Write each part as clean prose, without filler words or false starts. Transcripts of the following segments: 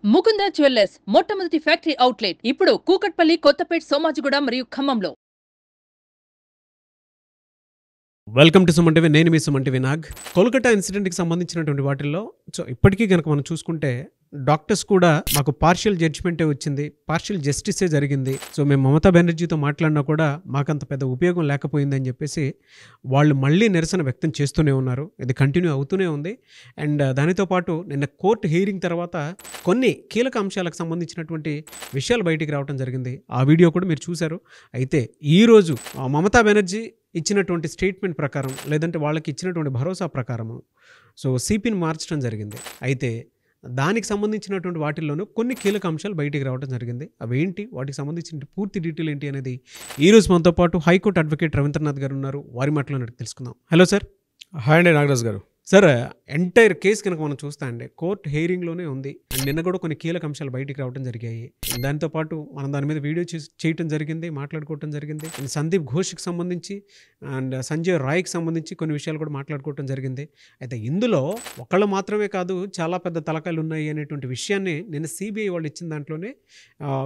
Mukunda jewellers మొట్టమొదటి factory outlet ఇప్పుడు కూకట్పల్లి, కొత్తపేట్, సోమాజిగూడ మరియు ఖమ్మంలో. Welcome to Suman TV. నేను మీ సుమన్ టీవీ నాగ్. కోల్కతా ఇన్సిడెంట్కి సంబంధించినటువంటి వాటిల్లో ఇప్పటికీ కనుక మనం చూసుకుంటే డాక్టర్స్ కూడా మాకు పార్షియల్ జడ్జిమెంటే వచ్చింది, పార్షియల్ జస్టిసే జరిగింది, మేము మమతా బెనర్జీతో మాట్లాడినా కూడా మాకంత పెద్ద ఉపయోగం లేకపోయిందని చెప్పేసి వాళ్ళు మళ్ళీ నిరసన వ్యక్తం చేస్తూనే ఉన్నారు. ఇది కంటిన్యూ అవుతూనే ఉంది. అండ్ దానితో పాటు నిన్న కోర్టు హీరింగ్ తర్వాత కొన్ని కీలక అంశాలకు సంబంధించినటువంటి విషయాలు బయటికి రావడం జరిగింది. ఆ వీడియో కూడా మీరు చూశారు. అయితే ఈరోజు మమతా బెనర్జీ ఇచ్చినటువంటి స్టేట్మెంట్ ప్రకారం, లేదంటే వాళ్ళకి ఇచ్చినటువంటి భరోసా ప్రకారము సిపిని మార్చడం జరిగింది. అయితే దానికి సంబంధించినటువంటి వాటిల్లోనూ కొన్ని కీలక అంశాలు బయటికి రావడం జరిగింది. అవేంటి, వాటికి సంబంధించిన పూర్తి డీటెయిల్ ఏంటి అనేది ఈరోజు మనతో పాటు హైకోర్టు అడ్వకేట్ రవీంద్రనాథ్ గారు ఉన్నారు. వారి మాటలో తెలుసుకుందాం. Hello sir. హాయ్ అండి నాగరాజ్ గారు. సార్, ఎంటైర్ కేసు కనుక మనం చూస్తా అండి కోర్టు హెయిరింగ్లోనే ఉంది. అండ్ నిన్న కూడా కొన్ని కీలక అంశాలు బయటికి రావడం జరిగాయి. దాంతో పాటు మనం దాని మీద వీడియో చేయటం జరిగింది, మాట్లాడుకోవటం జరిగింది. అండ్ సందీప్ ఘోష్కి సంబంధించి అండ్ సంజయ్ రాయ్కి సంబంధించి కొన్ని విషయాలు కూడా మాట్లాడుకోవటం జరిగింది. అయితే ఇందులో ఒకళ్ళు మాత్రమే కాదు, చాలా పెద్ద తలకాయలు ఉన్నాయి అనేటువంటి విషయాన్ని నిన్న సిబిఐ వాళ్ళు ఇచ్చిన దాంట్లోనే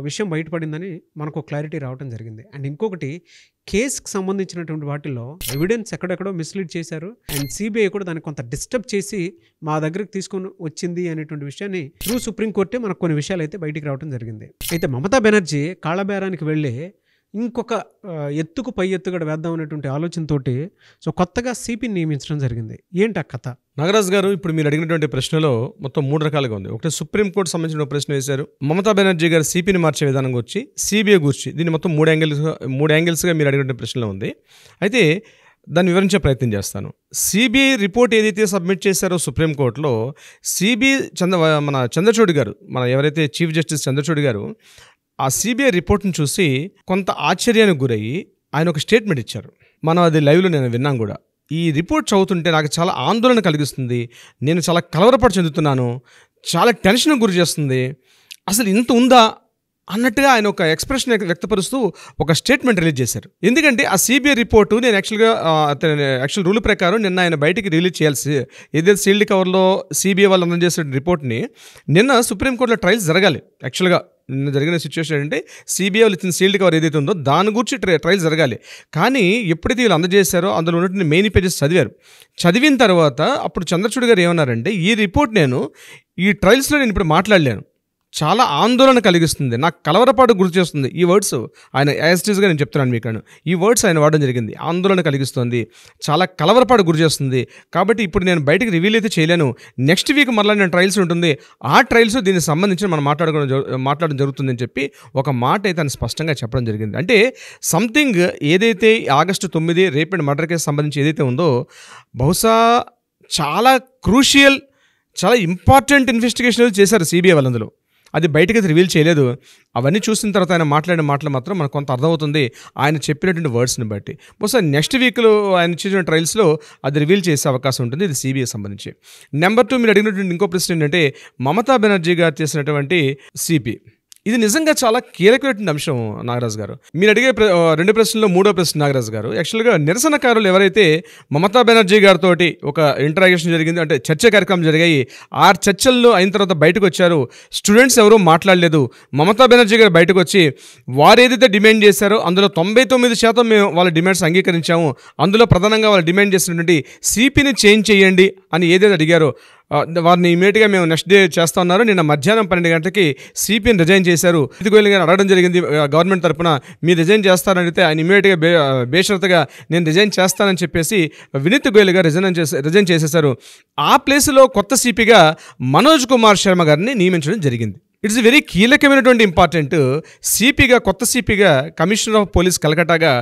విషయం బయటపడిందని మనకు క్లారిటీ రావడం జరిగింది. అండ్ ఇంకొకటి, కేసుకు సంబంధించినటువంటి వాటిల్లో ఎవిడెన్స్ ఎక్కడెక్కడో మిస్లీడ్ చేశారు. అండ్ సిబిఐ కూడా దాన్ని కొంత డిస్టర్బ్ చేసి మా దగ్గరికి తీసుకొని వచ్చింది అనేటువంటి విషయాన్ని త్రూ సుప్రీంకోర్టే మనకు కొన్ని విషయాలు అయితే బయటికి రావడం జరిగింది. అయితే మమతా బెనర్జీ కాళ్ళబేరానికి వెళ్ళి ఇంకొక ఎత్తుకు పై ఎత్తుగడ వేద్దాం అనేటువంటి ఆలోచనతోటి కొత్తగా సిపిని నియమించడం జరిగింది. ఏంటి ఆ కథ? నాగరాజ్ గారు, ఇప్పుడు మీరు అడిగినటువంటి ప్రశ్నలో మొత్తం 3 రకాలుగా ఉంది. ఒకటి సుప్రీంకోర్టు సంబంధించిన ప్రశ్న వేశారు. మమతా బెనర్జీ గారు సిపిని మార్చే విధానం గురించి, సిబిఐ గురించి, దీన్ని మొత్తం 3 యాంగిల్స్గా మీరు అడిగినటువంటి ప్రశ్నలో ఉంది. అయితే దాన్ని వివరించే ప్రయత్నం చేస్తాను. సిబిఐ రిపోర్ట్ ఏదైతే సబ్మిట్ చేశారో సుప్రీంకోర్టులో, సిబిఐ మన చంద్రచూడ్ గారు, మన ఎవరైతే చీఫ్ జస్టిస్ చంద్రచూడ్ గారు ఆ సిబిఐ రిపోర్ట్ని చూసి కొంత ఆశ్చర్యానికి గురయ్యి ఆయన ఒక స్టేట్మెంట్ ఇచ్చారు. మనం అది లైవ్లో నేను విన్నాం కూడా. ఈ రిపోర్ట్ చదువుతుంటే నాకు చాలా ఆందోళన కలిగిస్తుంది, నేను చాలా కలవరపాటు చెందుతున్నాను, చాలా టెన్షన్ గురి చేస్తుంది, అసలు ఇంత ఉందా అన్నట్టుగా ఆయన ఒక ఎక్స్ప్రెషన్ వ్యక్తపరుస్తూ ఒక స్టేట్మెంట్ రిలీజ్ చేశారు. ఎందుకంటే ఆ సిబిఐ రిపోర్టు నేను యాక్చువల్ రూల్ ప్రకారం నిన్న ఆయన బయటికి రిలీజ్ చేయాల్సి, ఏదైతే సీల్డ్ కవర్లో సిబిఐ వాళ్ళు అందజేసిన రిపోర్ట్ని నిన్న సుప్రీంకోర్టులో ట్రయల్స్ జరగాలి. యాక్చువల్గా నిన్న జరిగిన సిచ్యువేషన్ ఏంటంటే సిబిఐ వాళ్ళు ఇచ్చిన సీల్డ్ కవర్ ఏదైతే ఉందో దాని గురించి ట్రయల్స్ జరగాలి. కానీ ఎప్పుడైతే వీళ్ళు అందజేశారో అందులో ఉన్నటువంటి మెయిన్ పేజెస్ చదివిన తర్వాత అప్పుడు చంద్రచూడ్ గారు ఏమన్నారంటే, ఈ రిపోర్ట్ నేను ఈ ట్రయల్స్లో నేను ఇప్పుడు మాట్లాడలేను, చాలా ఆందోళన కలిగిస్తుంది, నాకు కలవరపాటు గురి చేస్తుంది. ఈ వర్డ్స్ ఆయన యాజిటీస్గా నేను చెప్తున్నాను మీకు. ఈ వర్డ్స్ ఆయన వాడడం జరిగింది. ఆందోళన కలిగిస్తుంది, చాలా కలవరపాటు గురి చేస్తుంది, కాబట్టి ఇప్పుడు నేను బయటికి రివీల్ అయితే చేయలేను, నెక్స్ట్ వీక్ మళ్ళీ నేను ట్రయల్స్ ఉంటుంది, ఆ ట్రయల్స్ దీనికి సంబంధించి మనం మాట్లాడడం జరుగుతుందని చెప్పి ఒక మాట అయితే ఆయన స్పష్టంగా చెప్పడం జరిగింది. అంటే సంథింగ్ ఏదైతే August 9 rape and murder case సంబంధించి ఏదైతే ఉందో, బహుశా చాలా క్రూషియల్, చాలా ఇంపార్టెంట్ ఇన్వెస్టిగేషన్ చేశారు సిబిఐ వాళ్ళందులో. అది బయటకి రివీల్ చేయలేదు. అవన్నీ చూసిన తర్వాత ఆయన మాట్లాడిన మాటలు మాత్రం మనకు కొంత అర్థమవుతుంది ఆయన చెప్పినటువంటి వర్డ్స్ని బట్టి. బహుశా నెక్స్ట్ వీక్లో ఆయన చేసిన ట్రయల్స్లో అది రివీల్ చేసే అవకాశం ఉంటుంది. ఇది సిబిఐ సంబంధించి. నెంబర్ 2, మీరు అడిగినటువంటి ఇంకో ప్రశ్న ఏంటంటే, మమతా బెనర్జీ గారు చేసినటువంటి సిపి, ఇది నిజంగా చాలా కీలకమైనటువంటి అంశం నాగరాజ్ గారు. మీరు అడిగే 2 ప్రశ్నల్లో 3వ ప్రశ్న నాగరాజ్ గారు, యాక్చువల్గా నిరసనకారులు ఎవరైతే మమతా బెనర్జీ గారితో ఒక ఇంటరాక్షన్ జరిగింది, అంటే చర్చ కార్యక్రమం జరిగాయి, ఆ చర్చల్లో అయిన తర్వాత బయటకు వచ్చారు, స్టూడెంట్స్ ఎవరూ మాట్లాడలేదు, మమతా బెనర్జీ గారు బయటకు వచ్చి వారు ఏదైతే డిమాండ్ చేశారో అందులో 99% మేము వాళ్ళ డిమాండ్స్ అంగీకరించాము, అందులో ప్రధానంగా వాళ్ళు డిమాండ్ చేసినటువంటి సిపిని చేంజ్ చేయండి అని ఏదైతే అడిగారో వారిని ఇమీడియట్గా మేము నెక్స్ట్ డే చేస్తా ఉన్నారు. నిన్న మధ్యాహ్నం 12 గంటలకి సిపిని రిజైన్ చేశారు. గోయల్ గారు అడగడం జరిగింది గవర్నమెంట్ తరఫున, మీరు రిజైన్ చేస్తారని అడిగితే ఆయన ఇమీడియట్గా బేషరతుగా నేను రిజైన్ చేస్తానని చెప్పేసి వినీత్ గోయల్ గారు రిజైన్ చేసేశారు. ఆ ప్లేస్లో కొత్త సిపిగా మనోజ్ కుమార్ శర్మ గారిని నియమించడం జరిగింది. ఇట్స్ వెరీ కీలకమైనటువంటి ఇంపార్టెంట్. సిపిగా, కొత్త సిపిగా, కమిషనర్ ఆఫ్ పోలీస్ కలకట్టాగా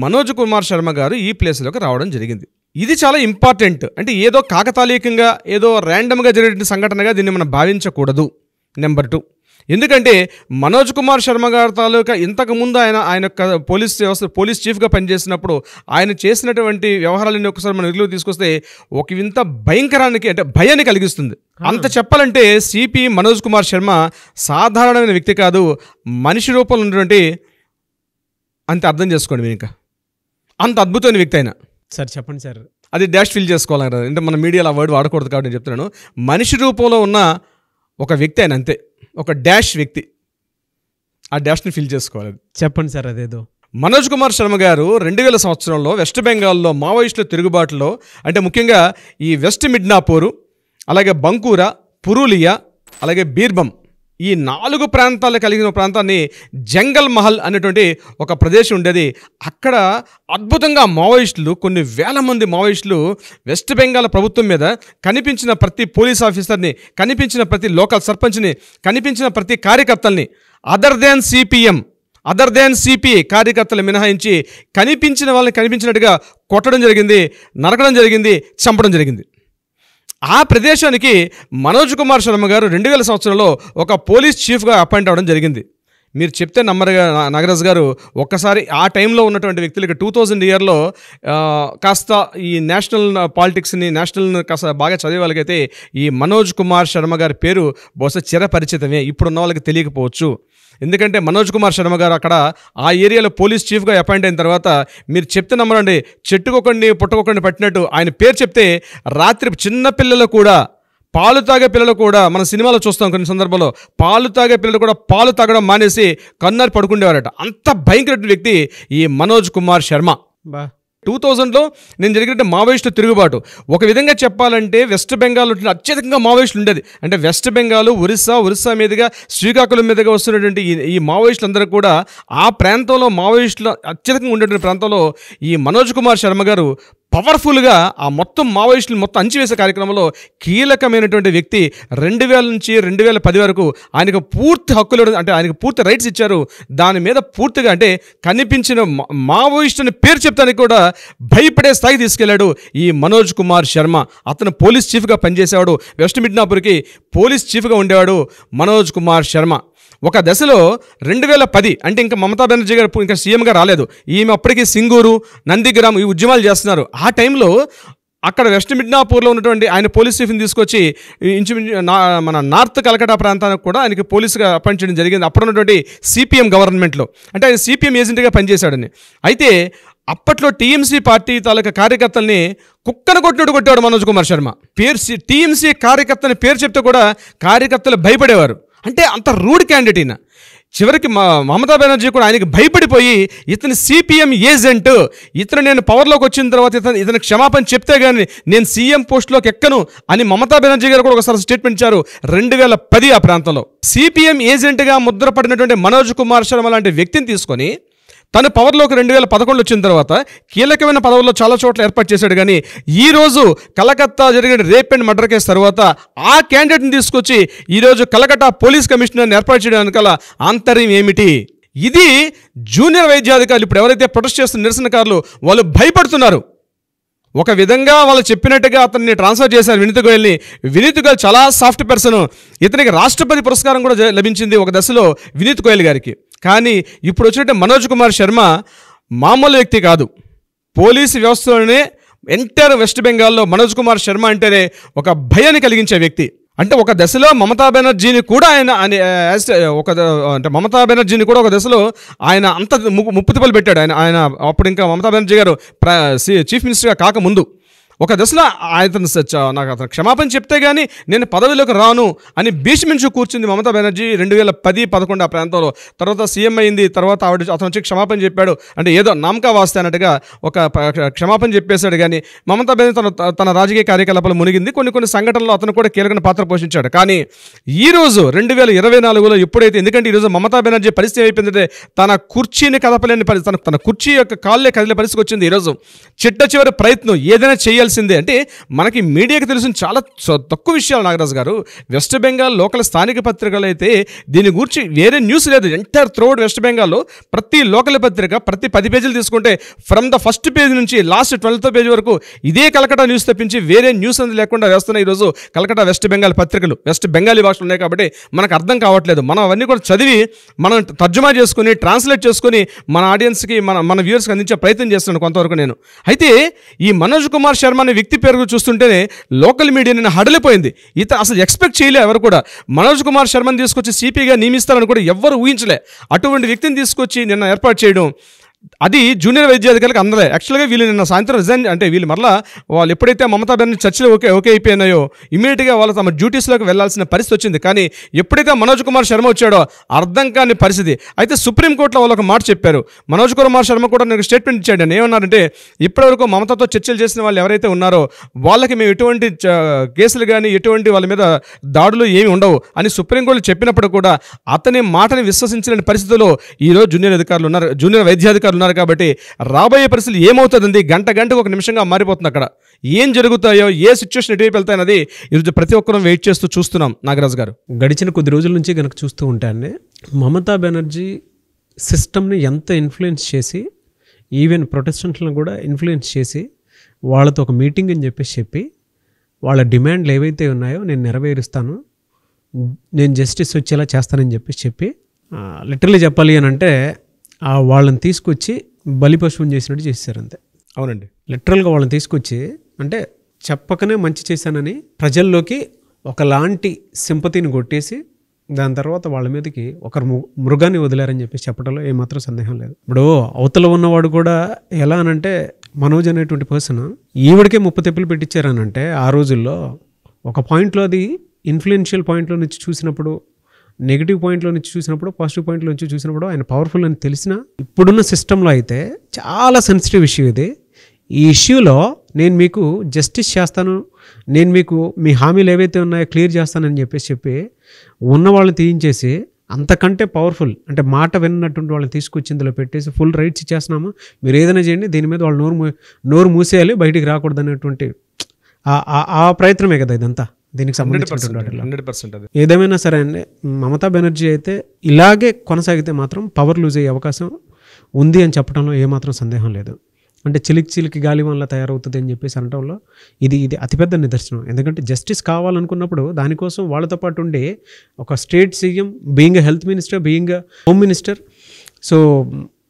మనోజ్ కుమార్ శర్మ గారు ఈ ప్లేస్లోకి రావడం జరిగింది. ఇది చాలా ఇంపార్టెంట్. అంటే ఏదో కాకతాళీయంగా, ఏదో ర్యాండమ్గా జరిగిన సంఘటనగా దీన్ని మనం భావించకూడదు. నెంబర్ 2, ఎందుకంటే మనోజ్ కుమార్ శర్మ గారి తాలూకా ఇంతకుముందు ఆయన పోలీస్ చీఫ్గా పనిచేసినప్పుడు ఆయన చేసినటువంటి వ్యవహారాలన్నీ ఒకసారి మనం వెలుగులోకి తీసుకొస్తే ఒక వింత భయంకరానికి, అంటే భయాన్ని కలిగిస్తుంది. అంత చెప్పాలంటే సిపి మనోజ్ కుమార్ శర్మ సాధారణమైన వ్యక్తి కాదు, మనిషి రూపంలో ఉన్నటువంటి, అంత అర్థం చేసుకోండి మీరు, ఇంకా అంత అద్భుతమైన వ్యక్తి అయినా. సార్ చెప్పండి సార్. అది డాష్ ఫిల్ చేసుకోవాలి కదా, అంటే మన మీడియాలో ఆ వర్డ్ వాడకూడదు కాబట్టి నేను చెప్తున్నాను. మనిషి రూపంలో ఉన్న ఒక వ్యక్తి ఆయన, అంతే. ఒక డాష్ వ్యక్తి, ఆ డాష్ని ఫిల్ చేసుకోవాలి. చెప్పండి సార్ అదేదో. మనోజ్ కుమార్ శర్మ గారు 2000 సంవత్సరంలో వెస్ట్ బెంగాల్లో మావోయిస్టుల తిరుగుబాటులో, అంటే ముఖ్యంగా ఈ వెస్ట్ మిడ్నాపూరు, అలాగే బంకూరా, పురూలియా, అలాగే బీర్బం, ఈ 4 ప్రాంతాలు కలిగిన ప్రాంతాన్ని జంగల్ మహల్ అనేటువంటి ఒక ప్రదేశం ఉండేది. అక్కడ అద్భుతంగా మావోయిస్టులు, కొన్ని వేల మంది మావోయిస్టులు వెస్ట్ బెంగాల్ ప్రభుత్వం మీద కనిపించిన ప్రతి పోలీస్ ఆఫీసర్ని, కనిపించిన ప్రతి లోకల్ సర్పంచ్ని, కనిపించిన ప్రతి కార్యకర్తల్ని, అదర్ దాన్ సిపిఐ కార్యకర్తలు మినహాయించి కనిపించిన వాళ్ళని కనిపించినట్టుగా కొట్టడం జరిగింది, నరకడం జరిగింది, చంపడం జరిగింది. ఆ ప్రదేశానికి మనోజ్ కుమార్ శర్మ గారు 2000 సంవత్సరంలో ఒక పోలీస్ చీఫ్గా అపాయింట్ అవ్వడం జరిగింది. మీరు చెప్తే నమ్మరుగా నాగరాజ్ గారు, ఒక్కసారి ఆ టైంలో ఉన్నటువంటి వ్యక్తులకి 2000 ఇయర్లో కాస్త ఈ నేషనల్ పాలిటిక్స్ని, నేషనల్ కాస్త బాగా చదివే వాళ్ళకైతే ఈ మనోజ్ కుమార్ శర్మ గారి పేరు బహుశా చిరపరిచితమే, ఇప్పుడున్న వాళ్ళకి తెలియకపోవచ్చు. ఎందుకంటే మనోజ్ కుమార్ శర్మ గారు అక్కడ ఆ ఏరియాలో పోలీస్ చీఫ్గా అపాయింట్ అయిన తర్వాత, మీరు చెప్తే నమ్మరండి, చెట్టుకొకండి పుట్టకొకండి పట్టినట్టు ఆయన పేరు చెప్తే రాత్రి చిన్న పిల్లలు కూడా, పాలు తాగే పిల్లలు కూడా, మన సినిమాలో చూస్తాం కొన్ని సందర్భంలో, పాలు తాగే పిల్లలు కూడా పాలు తాగడం మానేసి కన్నారి పడుకుండేవారట. అంత భయంకర వ్యక్తి ఈ మనోజ్ కుమార్ శర్మ. 2000లో నేను జరిగినట్టు మావోయిస్టుల తిరుగుబాటు, ఒక విధంగా చెప్పాలంటే వెస్ట్ బెంగాల్ అత్యధికంగా మావోయిస్టులు ఉండేది. అంటే వెస్ట్ బెంగాల్, ఒరిస్సా మీదుగా శ్రీకాకుళం మీదుగా వస్తున్నటువంటి ఈ మావోయిస్టులందరూ కూడా ఆ ప్రాంతంలో మావోయిస్టులు అత్యధికంగా ఉండేటువంటి ప్రాంతంలో ఈ మనోజ్ కుమార్ శర్మ గారు పవర్ఫుల్గా ఆ మొత్తం మావోయిస్టులు మొత్తం అంచివేసే కార్యక్రమంలో కీలకమైనటువంటి వ్యక్తి. 2000 నుంచి 2010 వరకు ఆయనకు పూర్తి హక్కులు, అంటే ఆయనకు పూర్తి రైట్స్ ఇచ్చారు. దాని మీద పూర్తిగా, అంటే కనిపించిన మావోయిస్టుని పేరు చెప్తానికి కూడా భయపడే స్థాయికి తీసుకెళ్లాడు ఈ మనోజ్ కుమార్ శర్మ. అతను పోలీస్ చీఫ్గా పనిచేసేవాడు, వెస్ట్ మిడ్నాపూర్కి పోలీస్ చీఫ్గా ఉండేవాడు మనోజ్ కుమార్ శర్మ. ఒక దశలో 2010, అంటే ఇంకా మమతా బెనర్జీ గారు ఇంకా సీఎంగా రాలేదు, ఈమె అప్పటికి సింగూరు, నందిగ్రామ్ ఈ ఉద్యమాలు చేస్తున్నారు. ఆ టైంలో అక్కడ వెస్ట్ మిడ్నాపూర్లో ఉన్నటువంటి ఆయన పోలీస్ చీఫ్ని తీసుకొచ్చి ఇంచుమించు మన నార్త్ కలకటా ప్రాంతానికి కూడా ఆయనకి పోలీసుగా అపాయింట్ చేయడం జరిగింది, అప్పుడు ఉన్నటువంటి సిపిఎం గవర్నమెంట్లో. అంటే ఆయన సిపిఎం ఏజెంట్గా పనిచేశాడని. అయితే అప్పట్లో టీఎంసీ పార్టీ తాలూకా కార్యకర్తల్ని కుక్కను కొట్టినట్టు కొట్టేవాడు మనోజ్ కుమార్ శర్మ. టీఎంసీ కార్యకర్తని పేరు చెప్తే కూడా కార్యకర్తలు భయపడేవారు. అంటే అంత రూడ్ క్యాండిడేట్ ఈయన. చివరికి మమతా బెనర్జీ కూడా ఆయనకి భయపడిపోయి, ఇతని సిపిఎం ఏజెంట్, ఇతను నేను పవర్లోకి వచ్చిన తర్వాత ఇతను క్షమాపణ చెప్తే కానీ నేను సీఎం పోస్టులోకి ఎక్కను అని మమతా బెనర్జీ గారు కూడా ఒకసారి స్టేట్మెంట్ ఇచ్చారు 2010 ఆ ప్రాంతంలో. సిపిఎం ఏజెంట్గా ముద్రపడినటువంటి మనోజ్ కుమార్ శర్మ లాంటి వ్యక్తిని తీసుకొని తను పవర్లోకి 2011 వచ్చిన తర్వాత కీలకమైన పదవుల్లో చాలా చోట్ల ఏర్పాటు చేశాడు. కానీ ఈరోజు కలకత్తా జరిగిన రేప్ అండ్ మర్డర్ కేసు తర్వాత ఆ క్యాండిడేట్ని తీసుకొచ్చి ఈరోజు కలకత్తా పోలీస్ కమిషనర్ని ఏర్పాటు చేయడం వెనకాల ఆంతర్యం ఏమిటి? ఇది జూనియర్ వైద్యాధికారులు ఇప్పుడు ఎవరైతే ప్రొటెస్ట్ చేస్తున్న నిరసనకారులు వాళ్ళు భయపడుతున్నారు. ఒక విధంగా వాళ్ళు చెప్పినట్టుగా అతన్ని ట్రాన్స్ఫర్ చేశారు వినీత్ గోయల్ని. వినీత్ గోయల్ చాలా సాఫ్ట్ పర్సన్, ఇతనికి రాష్ట్రపతి పురస్కారం కూడా లభించింది ఒక దశలో వినీత్ గోయల్ గారికి. కానీ ఇప్పుడు వచ్చినట్టు మనోజ్ కుమార్ శర్మ మామూలు వ్యక్తి కాదు. పోలీసు వ్యవస్థలోనే ఎంటైర్ వెస్ట్ బెంగాల్లో మనోజ్ కుమార్ శర్మ అంటేనే ఒక భయాన్ని కలిగించే వ్యక్తి. అంటే ఒక దశలో మమతా బెనర్జీని కూడా మమతా బెనర్జీని కూడా ఒక దశలో ఆయన అంత ముప్పుతిప్పలు పెట్టాడు. ఆయన అప్పుడు ఇంకా మమతా బెనర్జీ గారు చీఫ్ మినిస్టర్గా కాకముందు ఒక దశలో నాకు అతను క్షమాపణ చెప్తే కానీ నేను పదవిలోకి రాను అని భీష్మించు కూర్చుంది మమతా బెనర్జీ 2010-11 ఆ ప్రాంతంలో. తర్వాత సీఎం అయింది. తర్వాత అతను వచ్చి క్షమాపణ చెప్పాడు, అంటే ఏదో నామకా వాస్తే అన్నట్టుగా ఒక క్షమాపణ చెప్పేశాడు. కానీ మమతా బెనర్జీ తన రాజకీయ కార్యకలాపాలు మునిగింది. కొన్ని సంఘటనలో అతను కూడా కీలకమైన పాత్ర పోషించాడు. కానీ ఈరోజు 2024లో ఎప్పుడైతే, ఎందుకంటే ఈరోజు మమతా బెనర్జీ పరిస్థితి అయిపోయిందంటే తన కుర్చీని కదపలేని పరిస్థితి, తన కుర్చీ యొక్క కాళ్ళే కదిలే పరిస్థితికి వచ్చింది. ఈరోజు చిట్ట చివరి ప్రయత్నం ఏదైనా చేయాల్సిందే. అంటే మనకి మీడియాకి తెలిసిన చాలా తక్కువ విషయాలు నాగరాజు గారు. వెస్ట్ బెంగాల్ లోకల్ స్థానిక పత్రికలు అయితే దీని గురించి వేరే న్యూస్ లేదు. ఎంటైర్ త్రూఅవుట్ వెస్ట్ బెంగాల్లో ప్రతి లోకల్ పత్రిక ప్రతి 10 పేజీలు తీసుకుంటే ఫ్రమ్ ద ఫస్ట్ పేజ్ నుంచి లాస్ట్ 12th పేజ్ వరకు ఇదే కలకటా న్యూస్ తప్పించి వేరే న్యూస్ అనేది లేకుండా వేస్తున్నాయి ఈరోజు కలకటా వెస్ట్ బెంగాల్ పత్రికలు. వెస్ట్ బెంగాలీ భాషలు ఉన్నాయి కాబట్టి మనకు అర్థం కావట్లేదు. మనం అవన్నీ కూడా చదివి మనం తర్జుమా చేసుకుని ట్రాన్స్లేట్ చేసుకుని మన ఆడియన్స్కి మన వ్యూవర్స్కి అందించే ప్రయత్నం చేస్తున్నాను కొంతవరకు నేను. అయితే ఈ మనోజ్ కుమార్ శర్మ అనే వ్యక్తి పేరు చూస్తుంటేనే లోకల్ మీడియా నేను హడలిపోయింది. అసలు ఎక్స్పెక్ట్ చేయలే ఎవరు కూడా. మనోజ్ కుమార్ శర్మని తీసుకొచ్చి సిపిగా నియమిస్తారని కూడా ఎవ్వరు ఊహించలే. అటువంటి వ్యక్తిని తీసుకొచ్చి నిన్న ఏర్పాటు చేయడం అది జూనియర్ వైద్యాధికారులకు అందలే. యాక్చువల్గా వీళ్ళు నిన్న సాయంత్రం రిజైన్ అంటే వీళ్ళు మరలా వాళ్ళు ఎప్పుడైతే మమతా బెనర్జీ చర్చలు ఓకే అయిపోయినాయో ఇమీడియట్గా వాళ్ళు తమ డ్యూటీస్లోకి వెళ్లాల్సిన పరిస్థితి వచ్చింది. కానీ ఎప్పుడైతే మనోజ్ కుమార్ శర్మ వచ్చాడో అర్థం కాని పరిస్థితి. అయితే సుప్రీంకోర్టులో వాళ్ళు ఒక మాట చెప్పారు. మనోజ్ కుమార్ శర్మ కూడా నాకు స్టేట్మెంట్ ఇచ్చాడు. ఏమన్నారంటే ఇప్పటివరకు మమతాతో చర్చలు చేసిన వాళ్ళు ఎవరైతే ఉన్నారో వాళ్ళకి మేము ఎటువంటి కేసులు కానీ ఎటువంటి వాళ్ళ మీద దాడులు ఏమి ఉండవు అని సుప్రీంకోర్టు చెప్పినప్పుడు కూడా అతని మాటని విశ్వసించలేని పరిస్థితుల్లో ఈరోజు జూనియర్ వైద్యాధికారులు ఉన్నారు. కాబట్టి రాబోయే పరిస్థితులు ఏమవుతుందండి, గంటకు ఒక నిమిషంగా మారిపోతుంది. అక్కడ ఏం జరుగుతాయో, ఏ సిచ్యువేషన్ ఎటువైపు వెళ్తాయన్నది ఈరోజు ప్రతి ఒక్కరూ వెయిట్ చేస్తూ చూస్తున్నాం. నాగరాజు గారు, గడిచిన కొద్ది రోజుల నుంచి కనుక చూస్తూ ఉంటానే మమతా బెనర్జీ సిస్టమ్ని ఎంత ఇన్ఫ్లుయెన్స్ చేసి, ఈవెన్ ప్రొటెస్టెంట్లను కూడా ఇన్ఫ్లుయెన్స్ చేసి వాళ్ళతో ఒక మీటింగ్ అని చెప్పి వాళ్ళ డిమాండ్లు ఏవైతే ఉన్నాయో నేను నెరవేరుస్తాను, నేను జస్టిస్ వచ్చేలా చేస్తానని చెప్పి లిటరలీ చెప్పాలి అని అంటే వాళ్ళని తీసుకొచ్చి బలిపశువుని చేసినట్టు చేశారు అంతే. అవునండి, లిటరల్గా వాళ్ళని తీసుకొచ్చి అంటే చెప్పకనే మంచి చేశానని ప్రజల్లోకి ఒకలాంటి సింపతిని కొట్టేసి దాని తర్వాత వాళ్ళ మీదకి ఒక మృగాన్ని వదిలారని చెప్పడంలో ఏమాత్రం సందేహం లేదు. ఇప్పుడు అవతల ఉన్నవాడు కూడా ఎలా అనంటే మనోజ్ అనేటువంటి పర్సన్ ఈవిడికే 30 తెప్పులు పెట్టించారనంటే ఆ రోజుల్లో ఒక పాయింట్లో అది ఇన్ఫ్లుయెన్షియల్ పాయింట్లో నుంచి చూసినప్పుడు, నెగిటివ్ పాయింట్లో నుంచి చూసినప్పుడు, పాజిటివ్ పాయింట్లో నుంచి చూసినప్పుడు ఆయన పవర్ఫుల్ అని తెలిసిన ఇప్పుడున్న సిస్టంలో అయితే చాలా సెన్సిటివ్ ఇష్యూ ఇది. ఈ ఇష్యూలో నేను మీకు జస్టిస్ చేస్తాను, నేను మీకు మీ హామీలు ఏవైతే ఉన్నాయో క్లియర్ చేస్తానని చెప్పి ఉన్న వాళ్ళని తీయించేసి అంతకంటే పవర్ఫుల్ అంటే మాట విన్నటువంటి వాళ్ళని తీసుకొచ్చి ఇందులో పెట్టేసి ఫుల్ రైట్స్ ఇచ్చేస్తున్నాము, మీరు ఏదైనా చేయండి, దీని మీద వాళ్ళు నోరు మూసేయాలి, బయటికి రాకూడదు అనేటువంటి ఆ ప్రయత్నమే కదా ఇదంతా. దీనికి సంబంధించిన ఏదేమైనా సరే అండి, మమతా బెనర్జీ అయితే ఇలాగే కొనసాగితే మాత్రం పవర్ లూజ్ అయ్యే అవకాశం ఉంది అని చెప్పడంలో ఏమాత్రం సందేహం లేదు. అంటే చిలికి గాలి వల్ల తయారవుతుంది అని చెప్పేసి అనడంలో ఇది అతిపెద్ద నిదర్శనం. ఎందుకంటే జస్టిస్ కావాలనుకున్నప్పుడు దానికోసం వాళ్ళతో పాటు ఉండి ఒక state CM, being health minister, being home minister, so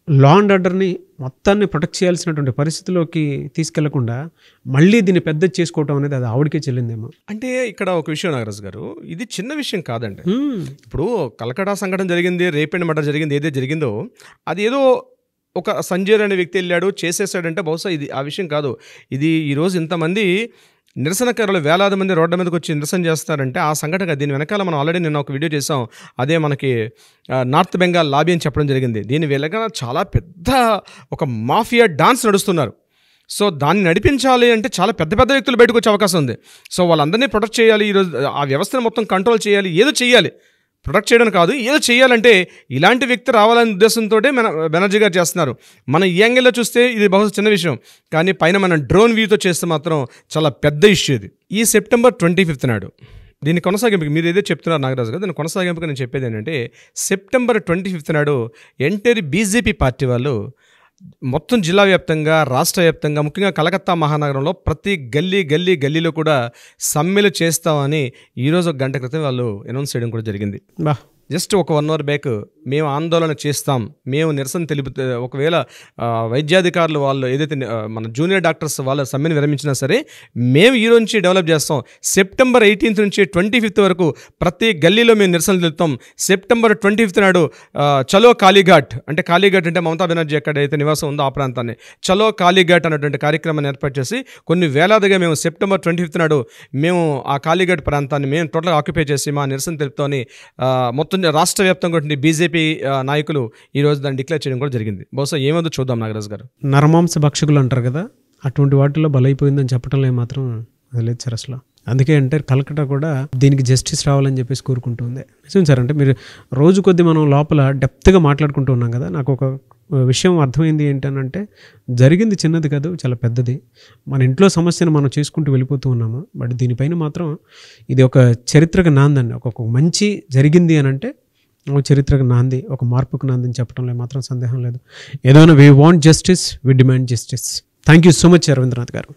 law and ఆర్డర్ని మొత్తాన్ని ప్రొటెక్ట్ చేయాల్సినటువంటి పరిస్థితిలోకి తీసుకెళ్లకుండా మళ్ళీ దీన్ని పెద్ద చేసుకోవటం అనేది అది ఆవిడకే చెల్లిందేమో. అంటే ఇక్కడ ఒక విషయం నాగరాజు గారు, ఇది చిన్న విషయం కాదండి. ఇప్పుడు కలకడా సంఘటన జరిగింది, రేప్ అండ్ మర్డర్ జరిగింది, ఏదైతే జరిగిందో అది ఏదో ఒక సంజయ్ అనే వ్యక్తి వెళ్ళాడు చేసేసాడంటే బహుశా ఇది ఆ విషయం కాదు. ఇది ఈరోజు ఇంతమంది నిరసనకారులు వేలాది మంది రోడ్ల మీదకి వచ్చి నిరసన చేస్తారంటే ఆ సంఘటన, దీని వెనకాల మనం ఆల్రెడీ నిన్న ఒక వీడియో చేసాం. అదే మనకి నార్త్ బెంగాల్ లాబీ అని చెప్పడం జరిగింది. దీని వెనకాల చాలా పెద్ద ఒక మాఫియా డాన్స్ నడుస్తున్నారు. సో దాన్ని నడిపించాలి అంటే చాలా పెద్ద వ్యక్తులు బయటకు వచ్చే అవకాశం ఉంది. సో వాళ్ళందరినీ ప్రొటెక్ట్ చేయాలి, ఈరోజు ఆ వ్యవస్థను మొత్తం కంట్రోల్ చేయాలి, ఏదో చేయాలి. ప్రొటెక్ట్ చేయడం కాదు, ఏదో చేయాలంటే ఇలాంటి వ్యక్తి రావాలనే ఉద్దేశంతో బెనర్జీ గారు చేస్తున్నారు. మన ఈ యాంగిల్లో చూస్తే ఇది బహుశా చిన్న విషయం, కానీ పైన మనం డ్రోన్ వ్యూతో చేస్తే మాత్రం చాలా పెద్ద ఇష్యూ ఇది. ఈ సెప్టెంబర్ 25 నాడు దీన్ని కొనసాగింపుకి మీరు ఏదో చెప్తున్నారు నాగరాజు గారు, దాన్ని కొనసాగింపుగా నేను చెప్పేది ఏంటంటే సెప్టెంబర్ 25 నాడు ఎంటైర్ బీజేపీ పార్టీ వాళ్ళు మొత్తం జిల్లా వ్యాప్తంగా, రాష్ట్ర వ్యాప్తంగా, ముఖ్యంగా కలకత్తా మహానగరంలో ప్రతి గల్లీలో కూడా సమ్మెలు చేస్తామని ఈరోజు 1 గంట క్రితం వాళ్ళు అనౌన్స్ చేయడం కూడా జరిగింది. జస్ట్ ఒక 1 అవర్ బ్యాక్ మేము ఆందోళన చేస్తాం, మేము నిరసన తెలుపుతే ఒకవేళ వైద్యాధికారులు వాళ్ళు ఏదైతే మన జూనియర్ డాక్టర్స్ వాళ్ళ సమ్మెను విరమించినా సరే మేము ఈ నుంచి డెవలప్ చేస్తాం. సెప్టెంబర్ 18 నుంచి 25 వరకు ప్రతి గల్లీలో మేము నిరసన తెలుపుతాం. సెప్టెంబర్ 25 నాడు చలో కాళీఘాట్ అంటే మమతా బెనర్జీ ఎక్కడైతే నివాసం ఉందో ఆ ప్రాంతాన్ని చలో కాళీఘాట్ అనేటువంటి కార్యక్రమాన్ని ఏర్పాటు చేసి కొన్ని వేలాదిగా మేము సెప్టెంబర్ 25 నాడు మేము ఆ కాళీఘాట్ ప్రాంతాన్ని మేము టోటల్గా ఆక్యుపై చేసి మా నిరసన తెలుపుతామని మొత్తం రాష్ట్ర వ్యాప్తంగా బీజేపీ నాయకులు ఈ రోజు దాన్ని డిక్లేర్ చేయడం కూడా జరిగింది. బహుశా ఏమో చూద్దాం నాగరాజు గారు. నరమాంస భక్షకులు అంటారు కదా, అటువంటి వాటిల్లో బలైపోయిందని చెప్పడంలో ఏమాత్రం అది లేదు సార్ అసలు. అందుకే అంటే కలకటా కూడా దీనికి జస్టిస్ రావాలని చెప్పేసి కోరుకుంటుంది. నిజం సార్, అంటే మీరు రోజు కొద్ది మనం లోపల డెప్త్గా మాట్లాడుకుంటూ ఉన్నాం కదా, నాకు ఒక విషయం అర్థమైంది ఏంటనంటే జరిగింది చిన్నది కాదు, చాలా పెద్దది. మన ఇంట్లో సమస్యను మనం చేసుకుంటూ వెళ్ళిపోతూ ఉన్నాము. బట్ దీనిపైన మాత్రం ఇది ఒక చరిత్రకు నాందండి. ఒక మంచి జరిగింది అని అంటే చరిత్రకు నాంది, ఒక మార్పుకు నాంది అని చెప్పడంలో మాత్రం సందేహం లేదు. ఏదైనా we want justice, we demand justice. Thank you so much Ravindranath గారు.